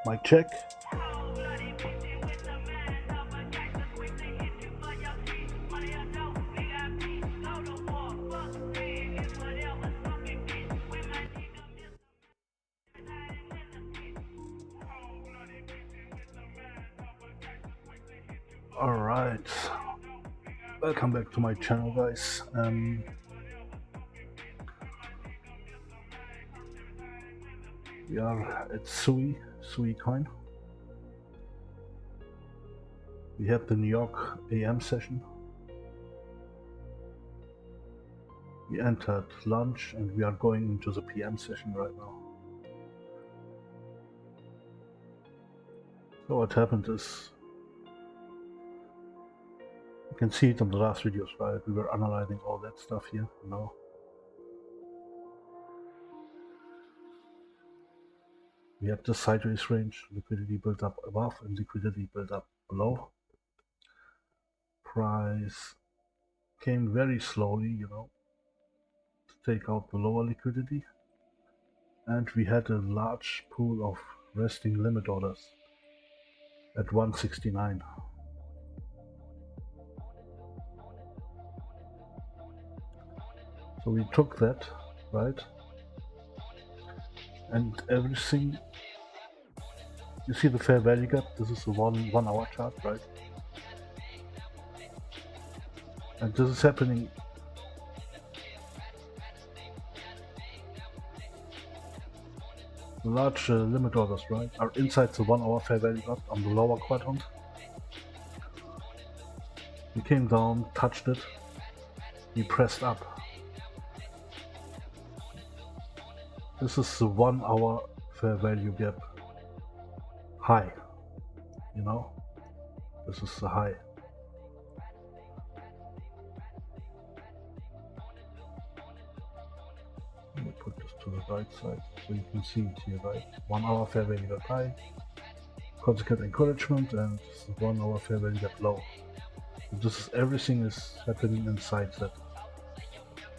Mic check. Alright, welcome back to my channel, guys. We are at SUI coin. We had the New York AM session. We entered lunch and we are going into the PM session right now. So what happened is, you can see it on the last videos, right? We were analyzing all that stuff here, you know. We have the sideways range, liquidity built up above and liquidity built up below. Price came very slowly, you know, to take out the lower liquidity. And we had a large pool of resting limit orders at 169. So we took that, right? And everything, you see the fair value gap, this is the one hour chart, right? And this is happening large limit orders, right, are inside the 1 hour fair value gap on the lower quadrant. We came down, touched it, we pressed up. This is the 1 hour fair value gap high, you know, this is the high. Let me put this to the right side so you can see it here, right? 1 hour fair value gap high, consequent encouragement, and 1 hour fair value gap low. So this is, everything is happening inside that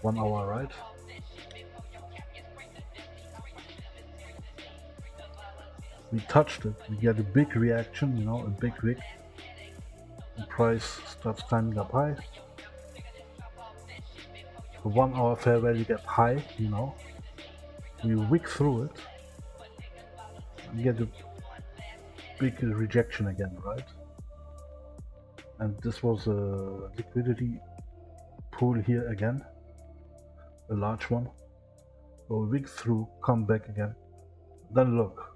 1 hour, right? We touched it, we get a big reaction, you know, a big wick. The price starts climbing up high. The 1 hour fair value gap high, you know, we wick through it and get a big rejection again, right? And this was a liquidity pool here again, a large one. So we wick through, come back again. Then look,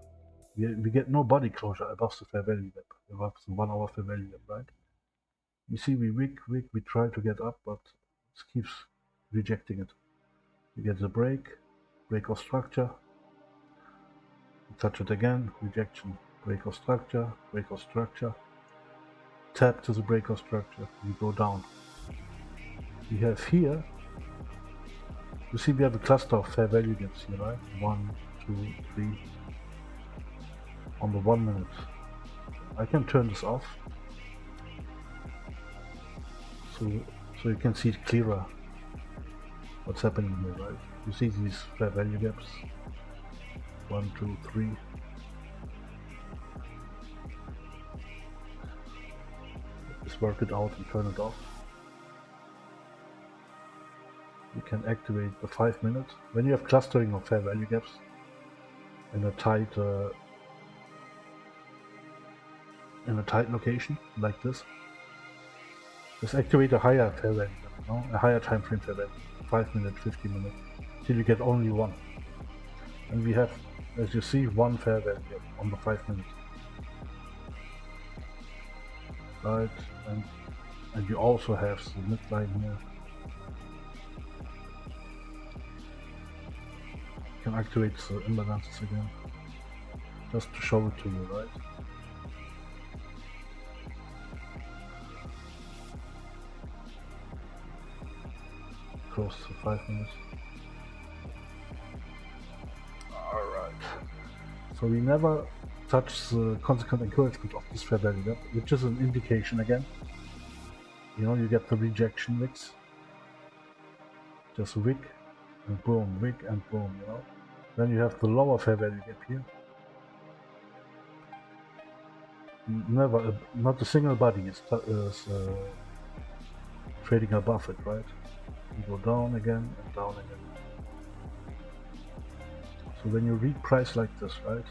we get no body closure above the fair value gap, above the 1 hour fair value gap, right? You see, we wick, we try to get up, but it keeps rejecting it. You get the break of structure, you touch it again, rejection, break of structure, tap to the break of structure, you go down. We have here, you see we have a cluster of fair value gaps here, right? 1, 2, 3, on the 1 minute. I can turn this off, so you can see it clearer what's happening here, right? You see these fair value gaps, 1, 2, 3. Just work it out and turn it off. You can activate the 5 minute. When you have clustering of fair value gaps in a tight in a tight location like this. Just activate a higher fair value, you know, a higher time frame fair value, 5 minutes, 15 minutes, till you get only one. And we have, as you see, one fair value on the 5 minutes. Right, and you also have the midline here. You can activate the imbalances again, just to show it to you, right? Close to 5 minutes. Alright. So we never touch the consequent encouragement of this fair value gap, which is an indication again. You know, you get the rejection wicks. Just wick and boom, wick and boom, you know. Then you have the lower fair value gap here. Never, not a single body is trading above it, right? You go down again and down again. So when you read price like this, right?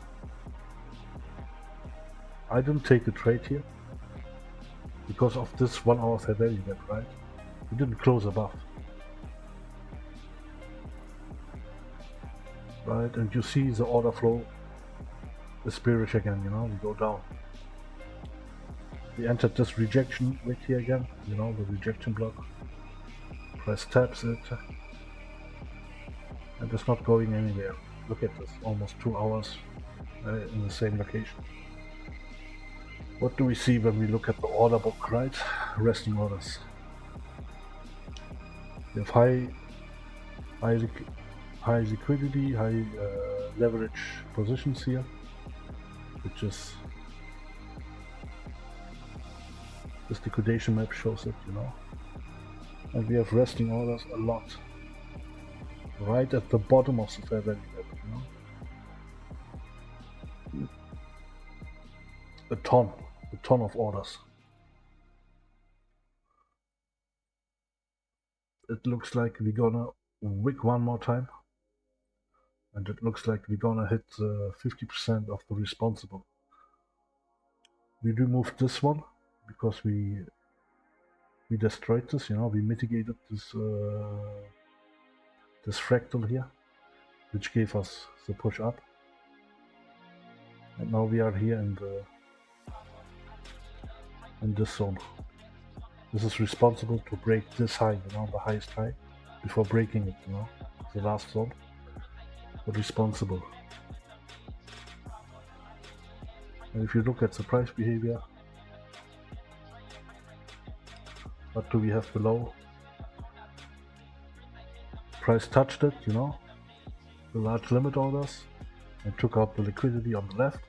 I didn't take a trade here because of this 1 hour fair value gap, right? We didn't close above. Right, and you see the order flow is bearish again, you know, we go down. We entered this rejection wick here again, you know, the rejection block. Price taps it, and it's not going anywhere. Look at this, almost 2 hours in the same location. What do we see when we look at the order book, right? Resting orders. We have high liquidity, high leverage positions here, which is this liquidation map shows it, you know. And we have resting orders a lot, right at the bottom of the fair value gap, you know. A ton of orders. It looks like we're gonna wick one more time, and it looks like we're gonna hit 50% of the responsible. We removed this one because we destroyed this, you know, we mitigated this this fractal here, which gave us the push up. And now we are here in this zone. This is responsible to break this high, you know, the highest high, before breaking it, you know, the last zone. But responsible. And if you look at the price behavior, what do we have below? Price touched it, you know, the large limit orders, and took out the liquidity on the left.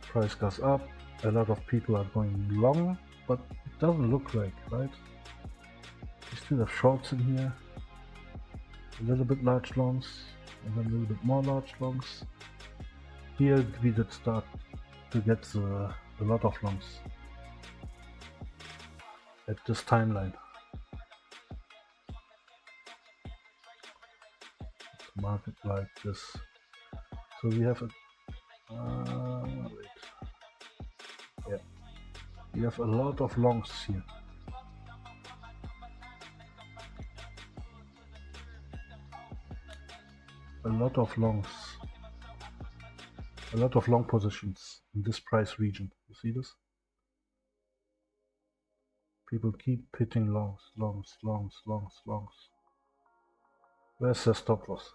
Price goes up, a lot of people are going long, but it doesn't look like, right? We still have shorts in here, a little bit large longs, and then a little bit more large longs. Here we did start to get a lot of longs at this timeline. Market like this. So we have a we have a lot of longs here. A lot of longs. A lot of long positions in this price region. You see this? People keep hitting longs, longs, longs, longs, longs. Where's the stop loss?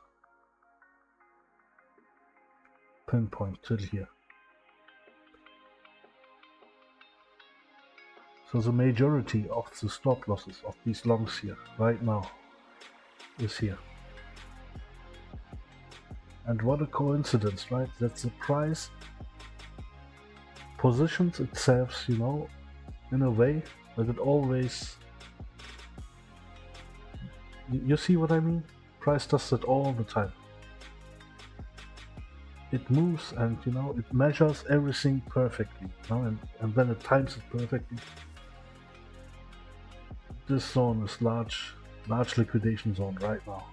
Pinpoint till here. So the majority of the stop losses of these longs here right now is here. And what a coincidence, right? That the price positions itself, you know, in a way that it always, you see what I mean? Price does that all the time. It moves and, you know, it measures everything perfectly, you know, and then it times it perfectly. This zone is large liquidation zone right now.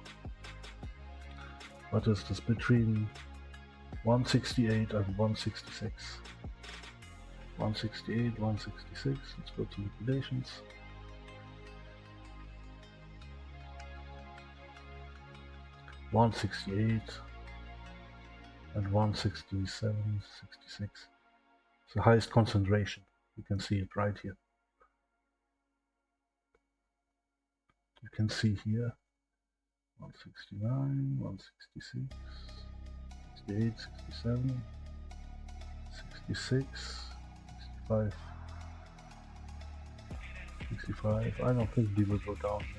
What is this? Between 168 and 166. 168, 166. Let's go to liquidations. 168 and 167, 66. It's the highest concentration. You can see it right here. You can see here 169, 166, 68, 67, 66, 65, 65. I don't think we will go down here.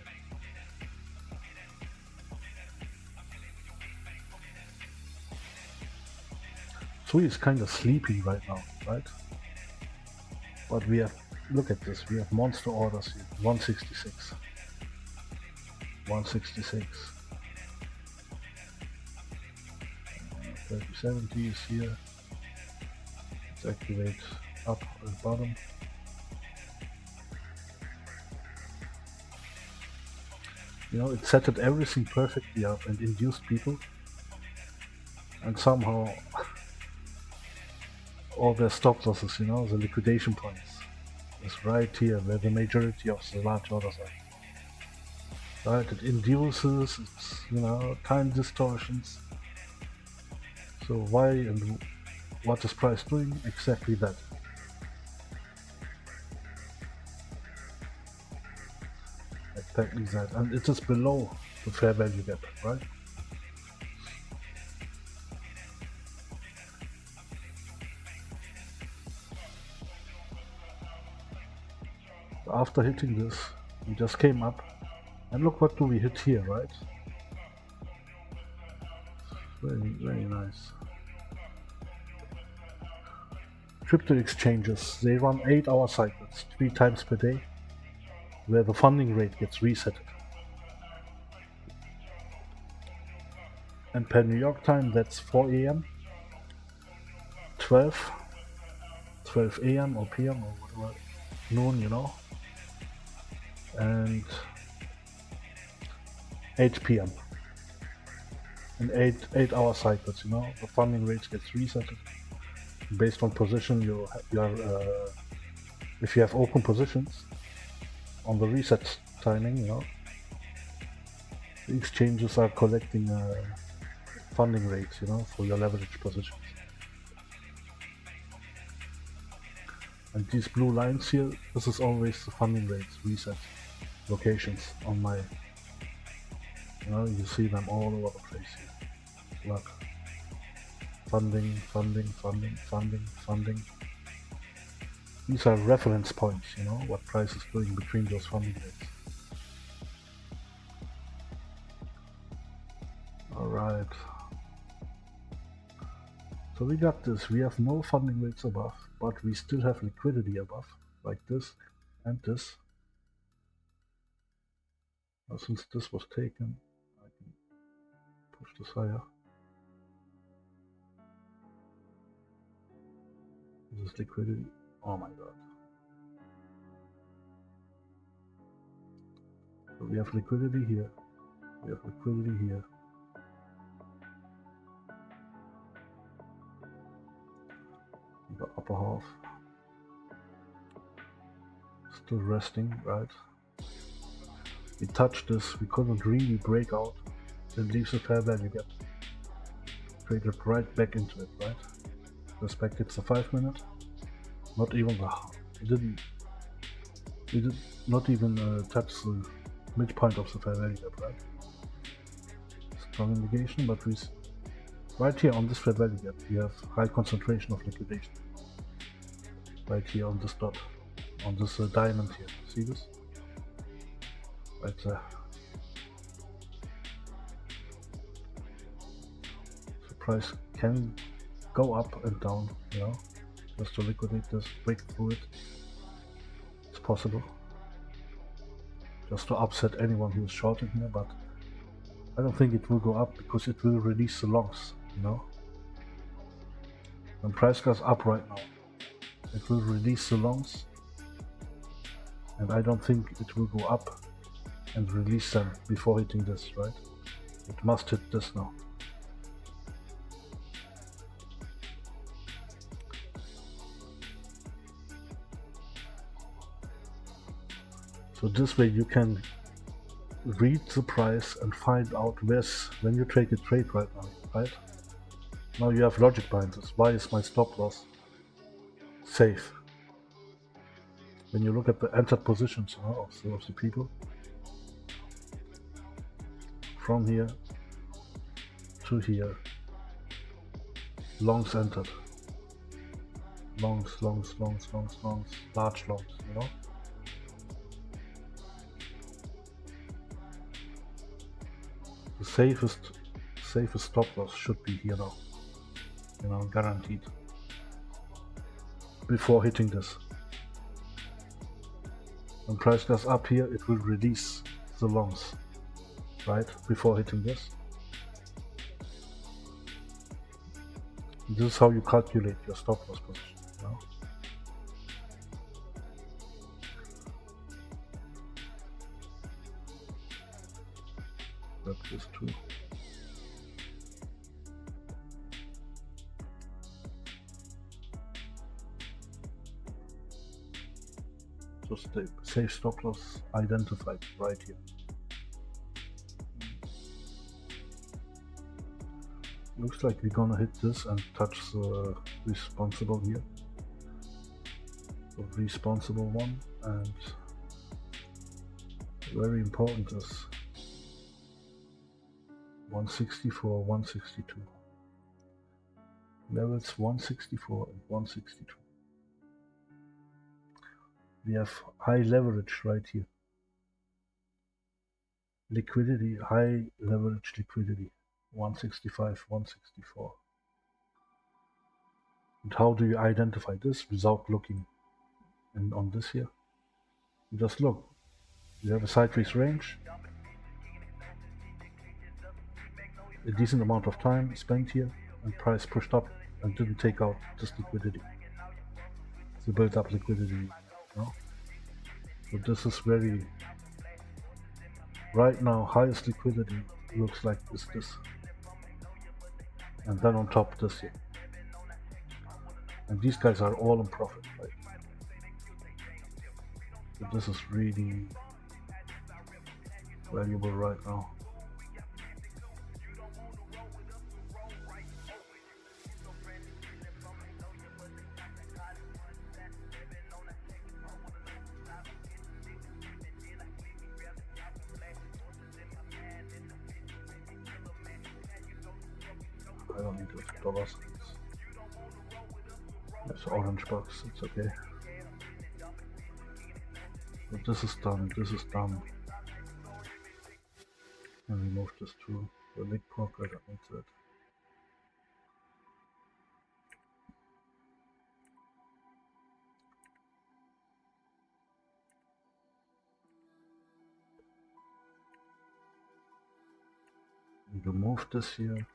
SUI is kind of sleepy right now, right? But we have, look at this, we have monster orders here. 166. 166. 3070 is here. Let's activate up and bottom. You know, it set it everything perfectly up and induced people. And somehow all their stop losses, you know, the liquidation points, is right here where the majority of the large orders are. Right, it induces, it's, you know, time distortions. So why and what is price doing? Exactly that. Exactly that, and it is below the fair value gap, right? After hitting this, we just came up, and look what do we hit here, right? Very, very nice. Crypto exchanges, they run 8-hour cycles, 3 times per day, where the funding rate gets reset. And per New York time, that's 4 AM, 12 AM or PM or whatever, noon, you know, and 8 PM. In 8-hour cycles, you know, the funding rates gets reset based on position. If you have open positions on the reset timing, you know, the exchanges are collecting funding rates, you know, for your leverage positions. And these blue lines here, this is always the funding rates reset locations on my, you know, you see them all over the place here. Look, funding, funding, funding, funding, funding. These are reference points, you know, what price is doing between those funding rates. Alright. So we got this, we have no funding rates above, but we still have liquidity above, like this and this. Now, since this was taken, I can push this higher. This is liquidity. Oh my god. So we have liquidity here. We have liquidity here. The upper half. Still resting, right? We touched this, we couldn't really break out. It leaves a fair value gap. Traded right back into it, right? Respect it's a 5 minute. Not even we did not even touch the midpoint of the fair value gap, right? Strong indication, but we right here on this fair value gap we have high concentration of liquidation. Right here on this dot, on this diamond here. See this? Right there. So price can go up and down, you know, just to liquidate this, break through it. It's possible. Just to upset anyone who is shorting here, but I don't think it will go up because it will release the longs, you know. When price goes up right now, it will release the longs, and I don't think it will go up and release them before hitting this, right? It must hit this now. So this way you can read the price and find out when you take a trade right now, right? Now you have logic behind this. Why is my stop loss safe? When you look at the entered positions of the people, from here to here, longs entered, longs, large longs, you know. The safest stop loss should be here now, you know, guaranteed. Before hitting this, when price goes up here, it will release the longs, right? Before hitting this. This is how you calculate your stop loss position, you know? Grab this too. Just the safe stop loss identified right here. Looks like we're gonna hit this and touch the responsible here. The responsible one, and very important is 164, 162. Levels 164 and 162. We have high leverage right here. Liquidity, high leverage liquidity. 165, 164. And how do you identify this without looking on this here? You just look. You have a sideways range. A decent amount of time spent here, and price pushed up and didn't take out this liquidity. So built up liquidity, you know? So this is very, right now, highest liquidity looks like this. And then on top this here. And these guys are all in profit, right? So this is really valuable right now. I don't need those dollars. It's orange box, it's okay. But this is done, And remove this too. The big poker, that makes it. Remove this here.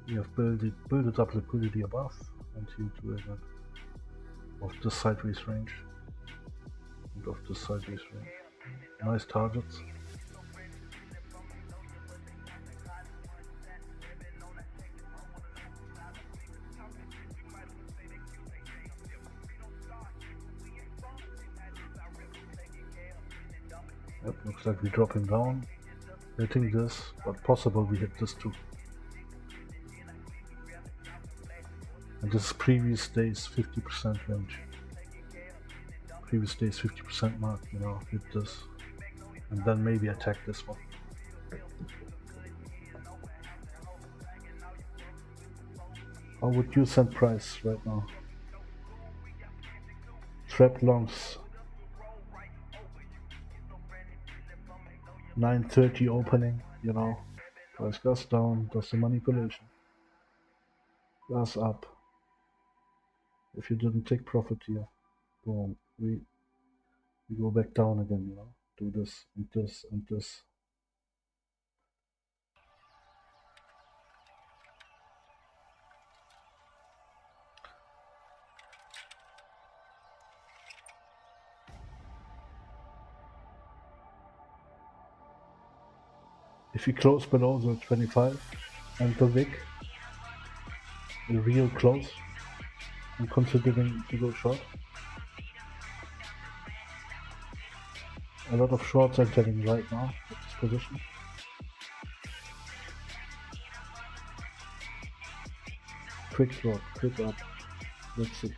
We have built up liquidity above until to it of this sideways range and of this sideways range. Nice targets. Yep, looks like we're dropping down, hitting this, but possible we hit this too. And this is previous day's 50% range. Previous day's 50% mark, you know, hit this. And then maybe attack this one. How would you send price right now? Trap longs. 9:30 opening, you know. Price goes down, does the manipulation. Goes up. If you didn't take profit here, boom, we go back down again, you know. Do this and this and this. If you close below the 25 and the wick, real close. I'm considering to go short. A lot of shorts are getting right now at this position. Quick short, quick up. Let's see.